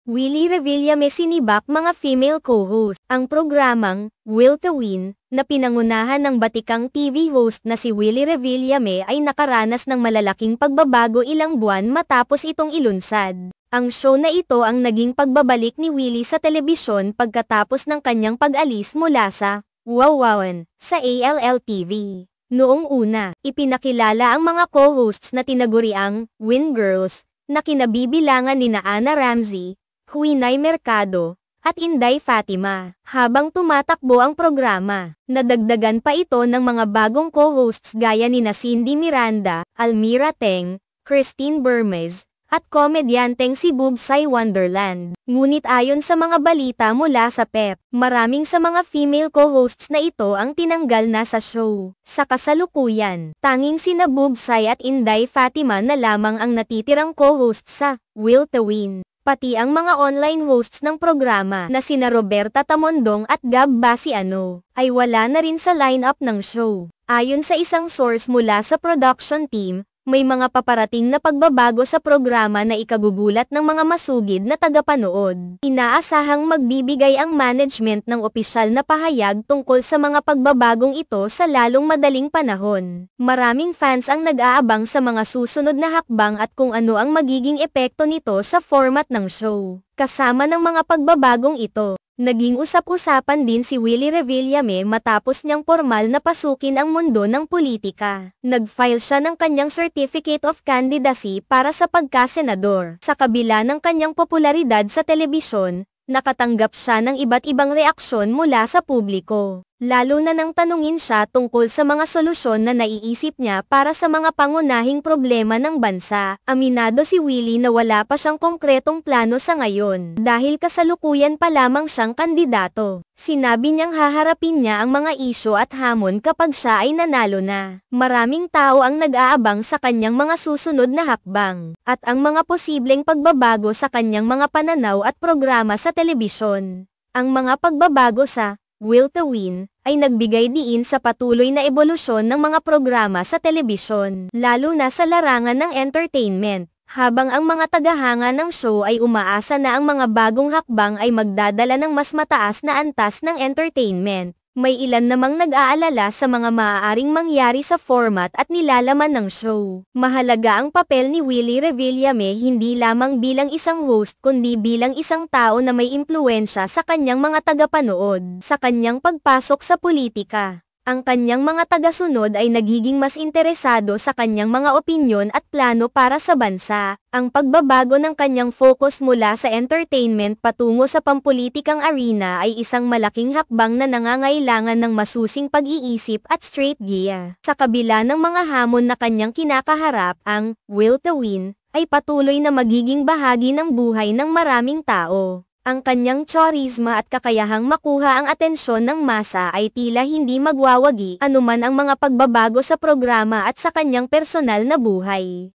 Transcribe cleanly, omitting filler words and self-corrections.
Willie Revillame sinibak mga female co-host. Ang programang, Will to Win, na pinangunahan ng batikang TV host na si Willie Revillame ay nakaranas ng malalaking pagbabago ilang buwan matapos itong ilunsad. Ang show na ito ang naging pagbabalik ni Willie sa telebisyon pagkatapos ng kanyang pag-alis mula sa Wowwowan sa ALL-TV. Noong una, ipinakilala ang mga co-hosts na tinaguriang Win Girls na kinabibilangan nina Ana Ramsey, Quinay Mercado, at Inday Fatima. Habang tumatakbo ang programa, nadagdagan pa ito ng mga bagong co-hosts gaya nina Cindy Miranda, Almira Teng, Christine Bermez, at komedyanteng si Boobsay Wonderland. Ngunit ayon sa mga balita mula sa PEP, maraming sa mga female co-hosts na ito ang tinanggal na sa show. Sa kasalukuyan, tanging sina Boobsay at Inday Fatima na lamang ang natitirang co-hosts sa Will to Win. Pati ang mga online hosts ng programa na sina Roberta Tamondong at Gab Basiano ay wala na rin sa lineup ng show. Ayon sa isang source mula sa production team, may mga paparating na pagbabago sa programa na ikagugulat ng mga masugid na tagapanood. Inaasahang magbibigay ang management ng opisyal na pahayag tungkol sa mga pagbabagong ito sa lalong madaling panahon. Maraming fans ang nag-aabang sa mga susunod na hakbang at kung ano ang magiging epekto nito sa format ng show. Kasama ng mga pagbabagong ito, naging usap-usapan din si Willie Revillame matapos niyang formal na pasukin ang mundo ng politika. Nag-file siya ng kanyang Certificate of Candidacy para sa pagkasenador. Sa kabila ng kanyang popularidad sa telebisyon, nakatanggap siya ng iba't ibang reaksyon mula sa publiko. Lalo na nang tanungin siya tungkol sa mga solusyon na naiisip niya para sa mga pangunahing problema ng bansa. Aminado si Willie na wala pa siyang konkretong plano sa ngayon dahil kasalukuyan pa lamang siyang kandidato. Sinabi niyang haharapin niya ang mga isyu at hamon kapag siya ay nanalo na. Maraming tao ang nag-aabang sa kanyang mga susunod na hakbang at ang mga posibleng pagbabago sa kanyang mga pananaw at programa sa telebisyon. Ang mga pagbabago sa Will to Win ay nagbigay diin sa patuloy na ebolusyon ng mga programa sa telebisyon, lalo na sa larangan ng entertainment. Habang ang mga tagahanga ng show ay umaasa na ang mga bagong hakbang ay magdadala ng mas mataas na antas ng entertainment, may ilan namang nag-aalala sa mga maaaring mangyari sa format at nilalaman ng show. Mahalaga ang papel ni Willie Revillame hindi lamang bilang isang host kundi bilang isang tao na may impluwensya sa kanyang mga tagapanood. Sa kanyang pagpasok sa politika, ang kanyang mga tagasunod ay nagiging mas interesado sa kanyang mga opinyon at plano para sa bansa. Ang pagbabago ng kanyang focus mula sa entertainment patungo sa pampulitikang arena ay isang malaking hakbang na nangangailangan ng masusing pag-iisip at strategiya. Sa kabila ng mga hamon na kanyang kinakaharap, ang Will to Win ay patuloy na magiging bahagi ng buhay ng maraming tao. Ang kanyang charisma at kakayahang makuha ang atensyon ng masa ay tila hindi magwawagi anuman ang mga pagbabago sa programa at sa kanyang personal na buhay.